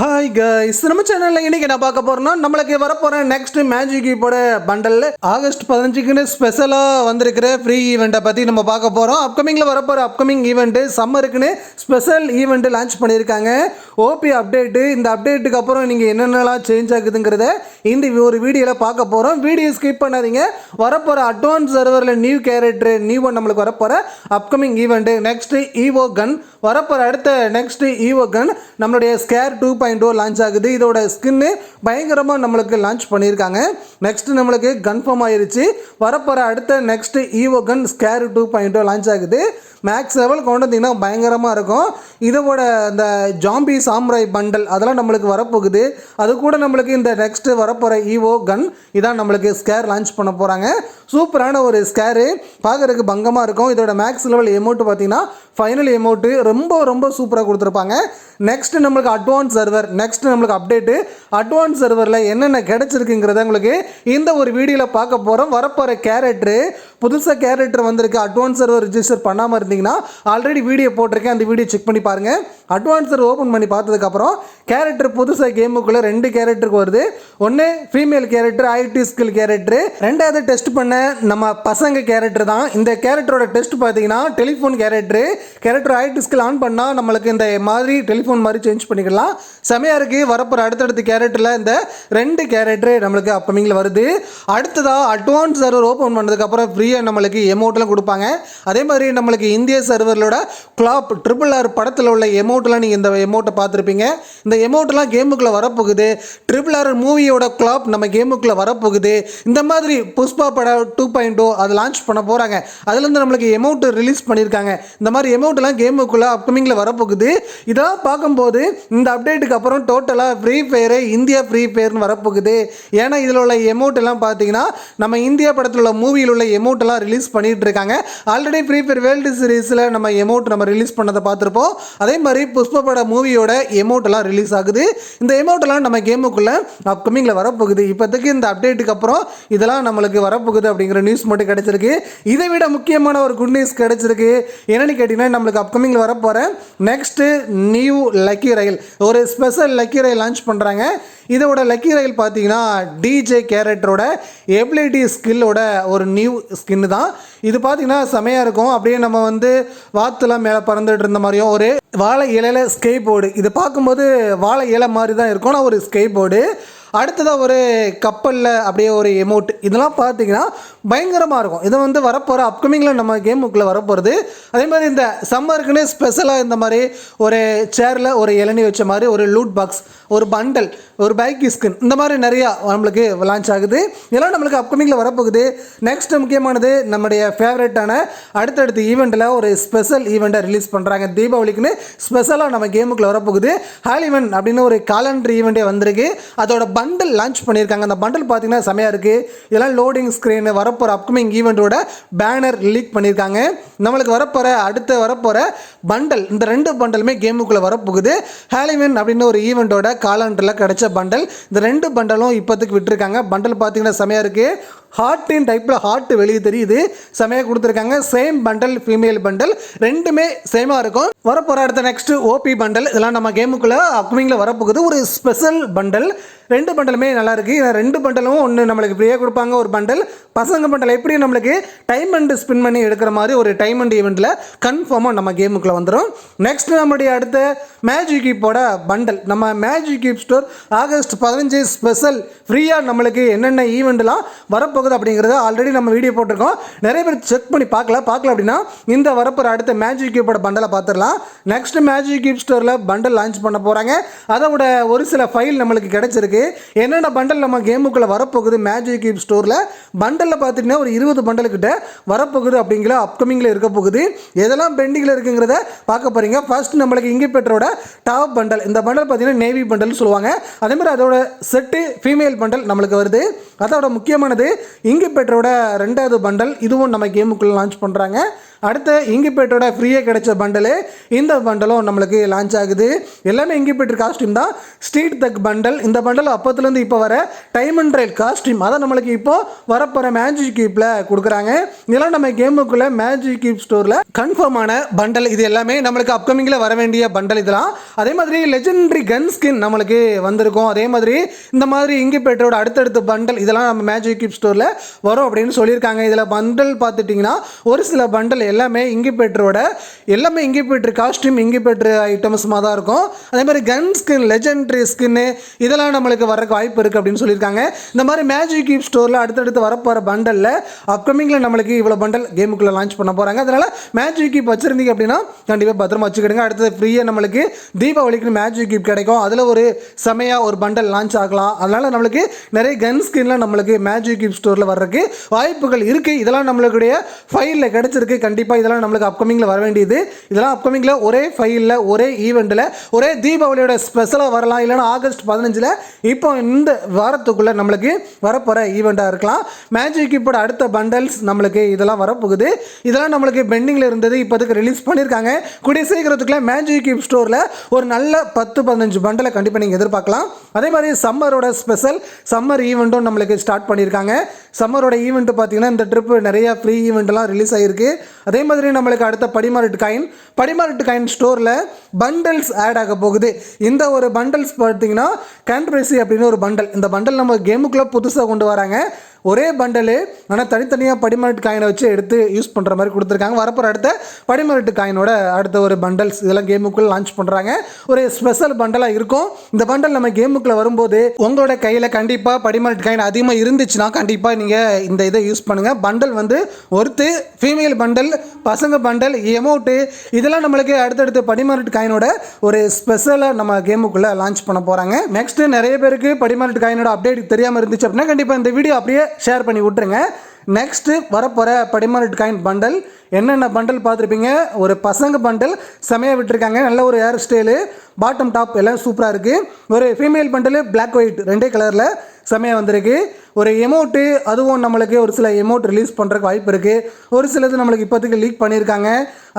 Hi guys, நம்ம சேனலில் இன்னைக்கு என்ன பார்க்க போறோம்னா நம்மளுக்கு வரப்போகிற next magic keyboard bundle August 15க்குன்னு ஸ்பெஷலாக வந்திருக்கிற ஃப்ரீ ஈவெண்ட்டை பற்றி நம்ம பார்க்க போகிறோம். அப்கமிங்கில் வரப்போகிற அப்கமிங் ஈவெண்ட்டு சம்மருக்குன்னு ஸ்பெஷல் ஈவெண்ட்டு லான்ச் பண்ணியிருக்காங்க. ஓபி அப்டேட்டு, இந்த அப்டேட்டுக்கு அப்புறம் நீங்கள் என்னென்னலாம் சேஞ்ச் ஆகுதுங்கிறத இந்த ஒரு வீடியோவில் பார்க்க போகிறோம். வீடியோ ஸ்கிப் பண்ணாதீங்க. வரப்போகிற அட்வான்ஸ் சர்வரில் நியூ கேரக்டர் நியூ ஒன் நம்மளுக்கு வரப்போகிற அப்கமிங் ஈவெண்ட்டு நெக்ஸ்ட் ஈவோ கன் வரப்போகிற அடுத்த நெக்ஸ்ட் ஈவோ கன் நம்மளுடைய ஸ்கேர் 2.0 லான்ச் ஆகுது. இதோட ஸ்கின்னு பயங்கரமாக நம்மளுக்கு லான்ச் பண்ணியிருக்காங்க. நெக்ஸ்ட் நம்மளுக்கு கன்ஃபார்ம் ஆயிருச்சு. வரப்போகிற அடுத்த நெக்ஸ்ட் ஈவோ கன் ஸ்கேர் 2.0 லான்ச் ஆகுது. மேக்ஸ் லெவல் கொண்டு வந்தீங்கன்னா பயங்கரமாக இருக்கும். இதோட இந்த ஜாம்பி சாம்ராய் பண்டல் அதெல்லாம் நம்மளுக்கு வரப்போகுது. அது கூட நம்மளுக்கு இந்த நெக்ஸ்ட்டு வரப்போகிற ஈவோ கன் இதான் நம்மளுக்கு ஸ்கேர் லான்ச் பண்ண போகிறாங்க. சூப்பரான ஒரு ஸ்கேரு, பார்க்குறதுக்கு பங்கமாக இருக்கும். இதோட மேக்ஸ் லெவல் எமௌண்ட்டு பார்த்தீங்கன்னா ஃபைனல் எமௌண்ட்டு ரொம்ப சூப்பராக கொடுத்துருப்பாங்க. நெக்ஸ்ட் நம்மளுக்கு அட்வான்ஸ் சர்வர், நெக்ஸ்ட் நம்மளுக்கு அப்டேட்டு அட்வான்ஸ் சர்வரில் என்னென்ன கிடைச்சிருக்குங்கிறத உங்களுக்கு இந்த ஒரு வீடியோவில் பார்க்க போகிறோம். வரப்போகிற கேரக்டரு புதுசாக கேரக்டர் வந்திருக்கு. அட்வான்ஸ் சர்வர் ரிஜிஸ்டர் பண்ணாமல் இருந்தீங்கன்னா ஆல்ரெடி வீடியோ போட்டிருக்கேன், அந்த வீடியோ செக் பண்ணி பாருங்கள். அட்வான்ஸ் சர்வர் ஓப்பன் பண்ணி பார்த்ததுக்கப்புறம் கேரக்டர் புதுசாக கேமுக்குள்ளே 2 கேரக்டருக்கு வருது. ஒன்று female character ID skill character, ரெண்டாவது டெஸ்ட் பண்ண நம்ம பசங்க கேரக்டர் தான். இந்த கேரக்டரோட டெஸ்ட் பார்த்தீங்கன்னா telephone character ID skill on பண்ணால் நம்மளுக்கு இந்த மாதிரி டெலிஃபோன் மாதிரி சேஞ்ச் பண்ணிக்கலாம். செமையாக இருக்குது. வரப்போகிற அடுத்தடுத்த கேரக்டரில் இந்த 2 கேரக்டர் நம்மளுக்கு அப்கமிங்கில் வருது. அடுத்ததாக அட்வான்ஸ் சர்வர் ஓப்பன் பண்ணதுக்கப்புறம் ஃப்ரீயாக நம்மளுக்கு எமௌண்ட்லாம் கொடுப்பாங்க. அதே மாதிரி நம்மளுக்கு இந்திய சர்வரோட கிளாப் RRR படத்தில் உள்ள எமௌண்ட்லாம் நீங்கள் இந்த எமௌண்ட்டை பார்த்துருப்பீங்க. இந்த எமௌண்ட்லாம் கேமுக்குள்ளே வரப்போகுது. RRR மூவியோட கிளாப் நம்ம கேமுக்குள்ளே வரப்போகுது. இந்த மாதிரி புஷ்பா படம் 2.0 அது லான்ச் பண்ண போகிறாங்க. அதுலேருந்து நம்மளுக்கு எமௌண்ட் ரிலீஸ் பண்ணியிருக்காங்க. இந்த மாதிரி எமௌண்ட்லாம் கேமுக்குள்ளே அப்கமிங்கில் வரப்போகுது. இதெல்லாம் பார்க்கும்போது இந்த அப்டேட்டுக்கு அப்புறம் டோட்டலாக ஃப்ரீ ஃபயரு இந்தியா ஃப்ரீ ஃபயர்னு வரப்போகுது. ஏன்னா இதில் உள்ள எமௌண்ட் எல்லாம் பார்த்தீங்கன்னா நம்ம இந்தியா படத்தில் உள்ள மூவியில் உள்ள எமௌண்ட் எல்லாம் ரிலீஸ் பண்ணிட்டு இருக்காங்க. ஆல்ரெடி ஃப்ரீ ஃபயர் வேர்ல்டு சீரிஸில் நம்ம எமௌண்ட் நம்ம ரிலீஸ் பண்ணதை பார்த்துருப்போம். அதே மாதிரி புஷ்ப பட மூவியோட எமௌண்ட் எல்லாம் ரிலீஸ் ஆகுது. இந்த எமௌண்ட் எல்லாம் நம்ம கேமுக்குள்ளே அப்கமிங்கில் வரப்போகுது. இப்போதைக்கு இந்த அப்டேட்டுக்கு அப்புறம் இதெல்லாம் நம்மளுக்கு வரப்போகுது அப்படிங்கிற நியூஸ் மட்டும் கிடைச்சிருக்கு. இதை விட முக்கியமான ஒரு குட் நியூஸ் கிடைச்சிருக்கு. என்னன்னு கேட்டிங்கன்னா நம்மளுக்கு அப்கமிங்கில் வரப்போகிற நெக்ஸ்ட்டு நியூ லக்கி ரயில், ஒரு ஸ்பெஷல் லக்கி ரயில் லான்ச் பண்ணுறாங்க. இதோட லக்கி ரயில் பார்த்தீங்கன்னா டிஜே கேரக்டரோட எபிலிட்டி ஸ்கில்லோட ஒரு நியூ ஸ்கின்னு தான். இது பார்த்தீங்கன்னா செமையாக இருக்கும். அப்படியே நம்ம வந்து வாத்துலாம் மேலே பறந்துட்டு இருந்த மாதிரியும் ஒரு வாழை இலையில் ஸ்கேட் போர்டு, இது பார்க்கும்போது வாழை இலை மாதிரி தான் இருக்கும். ஆனால் ஒரு ஸ்கேட் போர்டு. அடுத்ததாக ஒரு கப்பலில் அப்படியே ஒரு எமௌண்ட், இதெல்லாம் பார்த்தீங்கன்னா பயங்கரமாக இருக்கும். இது வந்து வரப்போகிற அப்கமிங்கில் நம்ம கேமுக்குள்ளே வரப்போகிறது. அதே மாதிரி இந்த சம்மருக்குன்னு ஸ்பெஷலாக இந்த மாதிரி ஒரு சேரில் ஒரு இளநீ வச்ச மாதிரி ஒரு லூட் பாக்ஸ், ஒரு பண்டல், ஒரு பைக் ஸ்கின், இந்த மாதிரி நிறையா நம்மளுக்கு லான்ச் ஆகுது. இதெல்லாம் நம்மளுக்கு அப்கமிங்கில் வரப்போகுது. நெக்ஸ்ட் முக்கியமானது நம்முடைய ஃபேவரட்டான அடுத்தடுத்த ஈவெண்ட்டில் ஒரு ஸ்பெஷல் ஈவெண்ட்டை ரிலீஸ் பண்ணுறாங்க. தீபாவளிக்குன்னு ஸ்பெஷலாக நம்ம கேமுக்குள்ளே வரப்போகுது. ஹாலிவன் அப்படின்னு ஒரு காலண்டர் ஈவெண்ட்டே வந்திருக்கு. அதோட பண்டல் லான்ச் பண்ணியிருக்காங்க. அந்த பண்டல் பார்த்தீங்கன்னா செமையாக இருக்குது. இதெல்லாம் லோடிங் ஸ்க்ரீன் வரப்போகிற அப்கமிங் ஈவெண்ட்டோட பேனர் லீக் பண்ணியிருக்காங்க. நம்மளுக்கு வரப்போகிற பண்டல், இந்த 2 பண்டலுமே கேமுக்குள்ளே வரப்போகுது. ஹாலிவன் அப்படின்னு ஒரு ஈவெண்ட்டோட காலண்டரில் கிடைச்ச பண்டல், இந்த 2 பண்டலும் இப்போதைக்கு விட்டுருக்காங்க. பண்டல் பார்த்தீங்கன்னா செமையாக இருக்குது. ஹார்ட்டின் டைப்பில் ஹார்ட் வெளியே தெரியுது, செமையாக கொடுத்துருக்காங்க. சேம் பண்டல், ஃபீமேல் பண்டல், ரெண்டுமே சேமாக இருக்கும். வரப்போகிற அடுத்த நெக்ஸ்ட் ஓபி பண்டல், இதெல்லாம் நம்ம கேமுக்குள்ளே அப்கமிங்கில் வரப்போகுது. ஒரு ஸ்பெஷல் பண்டல், 2 பண்டலுமே நல்லா இருக்குது. 2 பண்டலும் ஒன்று நம்மளுக்கு ஃப்ரீயாக கொடுப்பாங்க. ஒரு பண்டல் பசங்க பண்டல் எப்படி நம்மளுக்கு டைம் அண்ட் ஸ்பின் பண்ணி எடுக்கிற மாதிரி ஒரு டைம் அண்ட் ஈவெண்ட்டில் கன்ஃபார்மாக நம்ம கேமுக்குள்ளே வந்துடும். நெக்ஸ்ட் நம்மளுடைய அடுத்த மேஜிக் கீப்போட பண்டல், நம்ம magic keep store August 15 special ஃப்ரீயாக நம்மளுக்கு என்னென்ன ஈவெண்ட்லாம் வரப்போகுது அப்படிங்கிறத ஆல்ரெடி நம்ம வீடியோ போட்டிருக்கோம். நிறைய பேர் செக் பண்ணி பார்க்கல அப்படின்னா இந்த வரப்போகிற அடுத்த மேஜிக் கீப்போட பண்டலை பார்த்துடலாம். நெக்ஸ்ட் மேஜிக் கீப் ஸ்டோரில் பண்டல் லான்ச் பண்ண போகிறாங்க. அதோட ஒரு சில ஃபைல் நம்மளுக்கு கிடைச்சிருக்கு. என்னென்ன பண்டல் நம்ம கேமுக்குள்ளே வரப்போகுது மேஜிக் கீப் ஸ்டோரில் பண்டலில் பார்த்துட்டிங்கன்னா ஒரு 20 பண்டலுக்கிட்ட வரப்போகுது அப்படிங்கிற அப்கமிங்கில் இருக்க போகுது. எதெல்லாம் பெண்டிங்கில் இருக்குங்கிறத பார்க்க போகிறீங்க. ஃபர்ஸ்ட் நம்மளுக்கு இங்கிபெட்டரோட டாப் பண்டல், இந்த பண்டல் பார்த்தீங்கன்னா நேவி பண்டல் சொல்லுவாங்க. அதே மாதிரி அதோட செட்டு ஃபீமேல் பண்டல் நம்மளுக்கு வருது. அதோட முக்கியமானது இங்கிபெட்டரோட 2வது பண்டல், இதுவும் நம்ம கேமுக்குள்ளே லான்ச் பண்ணுறாங்க. அடுத்த இங்கிபேட்டரோட ஃப்ரீயாக கிடைச்ச பண்டலு இந்த பண்டலும் நம்மளுக்கு லான்ச் ஆகுது. எல்லாமே இங்கிபேட்டர் காஸ்டியூம் தான். ஸ்ட்ரீட் தக் பண்டல், இந்த பண்டல் அப்போத்துலேருந்து இப்போ வர டைம் அண்ட் ட்ரையல் காஸ்டியூம் அதை நம்மளுக்கு இப்போ வரப்போகிற மேஜிக் கியூப்பில் கொடுக்குறாங்க. இதெல்லாம் நம்ம கேமுக்குள்ளே மேஜிக் கியூப் ஸ்டோரில் கன்ஃபார்மான பண்டல். இது எல்லாமே நம்மளுக்கு அப்கமிங்கில் வர வேண்டிய பண்டல் இதெல்லாம். அதே மாதிரி லெஜெண்டரி கன் ஸ்கின் நம்மளுக்கு வந்திருக்கும். அதே மாதிரி இந்த மாதிரி இங்கிபேட்டரோட அடுத்தடுத்த பண்டல் இதெல்லாம் நம்ம மேஜிக் கியூப் ஸ்டோரில் வரும் அப்படின்னு சொல்லியிருக்காங்க. இதில் பண்டல் பார்த்துட்டிங்கன்னா ஒரு சில பண்டல் எல்லாமே இங்கிபேட்டரோட எல்லாமே இங்கிபேட்டர் காஸ்டியூம் இங்கிபேட்டர் ஐட்டம்ஸுமாக தான் இருக்கும். அதே மாதிரி கன் ஸ்கின் லெஜெண்டரி ஸ்கின்னு இதெல்லாம் நம்மளுக்கு வரக்கு வாய்ப்பு இருக்குது அப்படின்னு சொல்லியிருக்காங்க. இந்த மாதிரி மேஜிக் கியூப் ஸ்டோரில் அடுத்தடுத்து வரப்போகிற பண்டலில் அப்கமிங்கில் நம்மளுக்கு இவ்வளோ பண்டல் கேமுக்குள்ளே லான்ச் பண்ண போகிறாங்க. அதனால் மேஜிக் கியூப் வச்சுருந்தீங்க அப்படின்னா கண்டிப்பாக பத்திரமா வச்சுக்கிடுங்க. அடுத்தது ஃப்ரீயாக நம்மளுக்கு தீபாவளிக்கு மேஜிக் கியூப் கிடைக்கும். அதில் ஒரு செமையாக ஒரு பண்டல் லான்ச் ஆகலாம். அதனால் நம்மளுக்கு நிறைய கன் ஸ்கின்லாம் நம்மளுக்கு மேஜிக் கியூப் ஸ்டோரில் வர்றதுக்கு வாய்ப்புகள் இருக்குது. இதெல்லாம் நம்மளுடைய ஃபைலில் கிடச்சிருக்கு. கண்டிப்பாக இதெல்லாம் நம்மளுக்கு அப்கமிங்கில் வர வேண்டியது. இதெல்லாம் அப்கமிங்கில் ஒரே ஃபைலில் ஒரே ஈவெண்ட்டில் ஒரே தீபாவளியோட ஸ்பெஷலாக வரலாம். இல்லைனா ஆகஸ்ட் 15 இப்போ இந்த வாரத்துக்குள்ளே நம்மளுக்கு வரப்போகிற ஈவெண்ட்டாக இருக்கலாம். மேஜிக் கியூப்போட அடுத்த பண்டல்ஸ் நம்மளுக்கு இதெல்லாம் வரப்போகுது. இதெல்லாம் நம்மளுக்கு பெண்டிங்கில் இருந்தது, இப்போதுக்கு ரிலீஸ் பண்ணியிருக்காங்க. கூடிய சீக்கிரத்துக்குள்ள மேஜிக் கியூப் ஸ்டோரில் ஒரு நல்ல 10-15 பண்டலை கண்டிப்பாக நீங்கள் எதிர்பார்க்கலாம். அதே மாதிரி சம்மரோட ஸ்பெஷல் சம்மர் ஈவெண்ட்டும் நம்மளுக்கு ஸ்டார்ட் பண்ணியிருக்காங்க. சம்மரோட ஈவெண்ட் பார்த்தீங்கன்னா இந்த ட்ரிப்பு நிறைய ஃப்ரீ ஈவெண்ட்லாம் ரிலீஸ் ஆகிருக்கு. அதே மாதிரி நம்மளுக்கு அடுத்த படிமாரிட்டு காயின் ஸ்டோரில் பண்டல்ஸ் ஆட் ஆக போகுது. இந்த ஒரு பண்டல்ஸ் பார்த்தீங்கன்னா கேன்ட்ரேசி அப்படின்னு ஒரு பண்டல். இந்த பண்டல் நம்ம கேமுக்குள்ளே புதுசாக கொண்டு வராங்க. ஒரே பண்டலு ஆனால் தனித்தனியாக படிமாரிட்டு காயினை வச்சு எடுத்து யூஸ் பண்ணுற மாதிரி கொடுத்துருக்காங்க. வரப்போகிற அடுத்த படிமாரிட்டு காயினோட அடுத்த ஒரு பண்டல்ஸ் இதெல்லாம் கேமுக்குள்ளே லான்ச் பண்ணுறாங்க. ஒரு ஸ்பெஷல் பண்டலாக இருக்கும். இந்த பண்டல் நம்ம கேமுக்குள்ளே வரும்போது உங்களோட கையில் கண்டிப்பாக படிமாரிட்டு காயின் அதிகமாக இருந்துச்சுன்னா கண்டிப்பாக நீங்கள் இந்த இதை யூஸ் பண்ணுங்கள். பண்டல் வந்து ஒருத்து ஃபீமேல் பண்டல், பசங்க பண்டல், எமௌண்ட்டு இதெல்லாம் நம்மளுக்கு அடுத்தடுத்து படிமாரிட்டு காயினோட ஒரு ஸ்பெஷலாக நம்ம கேமுக்குள்ளே லான்ச் பண்ண போகிறாங்க. நெக்ஸ்ட்டு நிறைய பேருக்கு படிமாரிட்டு காயினோட அப்டேட் தெரியாமல் இருந்துச்சு அப்படின்னா கண்டிப்பாக இந்த வீடியோ அப்படியே ஷேர் பண்ணி விட்டுருங்க. நெக்ஸ்ட்டு வரப்போகிற படிமாரிட்டு காயின் பண்டல் என்னென்ன பண்டல் பார்த்துருப்பீங்க. ஒரு பசங்க பண்டல் செமையாக விட்டுருக்காங்க. நல்ல ஒரு ஹேர் ஸ்டைலு, பாட்டம் டாப் எல்லாம் சூப்பராக இருக்குது. ஒரு ஃபீமேல் பண்டல் பிளாக் ஒயிட் ரெண்டே கலரில் செமையாக வந்திருக்கு. ஒரு எமௌண்ட்டு அதுவும் நம்மளுக்கு ஒரு சில எமௌண்ட் ரிலீஸ் பண்ணுறதுக்கு வாய்ப்பு இருக்குது. ஒரு சிலது நம்மளுக்கு இப்போதைக்கு லீக் பண்ணியிருக்காங்க.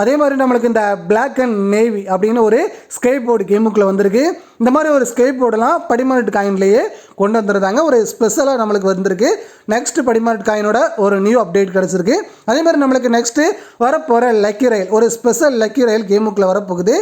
அதே மாதிரி நம்மளுக்கு இந்த பிளாக் அண்ட் நேவி அப்படின்னு ஒரு ஸ்கேட் போர்டு கேமுக்குள்ளே வந்திருக்கு. இந்த மாதிரி ஒரு ஸ்கேட் போர்டெல்லாம் படிமாரிட்டு காயின்லேயே கொண்டு வந்துருந்தாங்க. ஒரு ஸ்பெஷலாக நம்மளுக்கு வந்திருக்கு. நெக்ஸ்ட்டு படிமாரிட்டு காயினோட ஒரு நியூ அப்டேட் கிடச்சிருக்கு. அதே மாதிரி நம்மளுக்கு நெக்ஸ்ட்டு வரப்போகிற லக்கி ரயில் ஒரு ஸ்பெஷல் லக்கி ரயில் கேமுக்குள்ளே வரப்போகுது.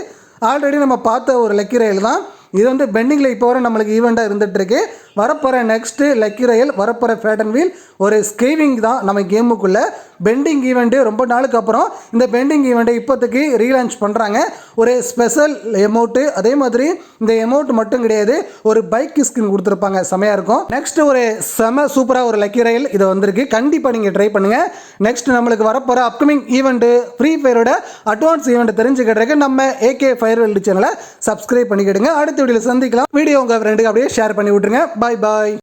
ஆல்ரெடி நம்ம பார்த்த ஒரு லக்கி ரயில் தான் இது. வந்து பெண்டிங்கில் இப்போ வர நம்மளுக்கு ஈவெண்ட்டாக இருந்துகிட்ருக்கு. வரப்போகிற நெக்ஸ்ட்டு லக்கி ரயில் வரப்போகிற ஃபேட்டன் வீல் ஒரு ஸ்கேவிங் தான் நம்ம கேமுக்குள்ளே பெண்டிங் ஈவெண்ட்டு. ரொம்ப நாளுக்கு அப்புறம் இந்த பெண்டிங் ஈவெண்ட்டை இப்போதைக்கு ரீலான்ச் பண்ணுறாங்க. ஒரு ஸ்பெஷல் எமௌண்ட்டு, அதே மாதிரி இந்த எமௌண்ட் மட்டும் கிடையாது, ஒரு பைக் ஸ்கின் கொடுத்துருப்பாங்க, செமையாக இருக்கும். நெக்ஸ்ட்டு ஒரு சூப்பராக ஒரு லக்கி ரயில் இது வந்திருக்கு. கண்டிப்பாக நீங்கள் ட்ரை பண்ணுங்கள். நெக்ஸ்ட் நம்மளுக்கு வரப்போகிற அப்கமிங் ஈவெண்ட்டு ஃப்ரீ ஃபயரோட அட்வான்ஸ் ஈவெண்ட்டை தெரிஞ்சுக்கிறதுக்கு நம்ம AK ஃபயர் வேர்ல்டு சேனலை சப்ஸ்கிரைப் பண்ணிக்கிடுங்க. அடுத்த வீடியோவில் சந்திக்கலாம். வீடியோ உங்கள் ஃப்ரெண்டுக்கு அப்படியே ஷேர் பண்ணி விட்ருங்க. பாய் பாய்.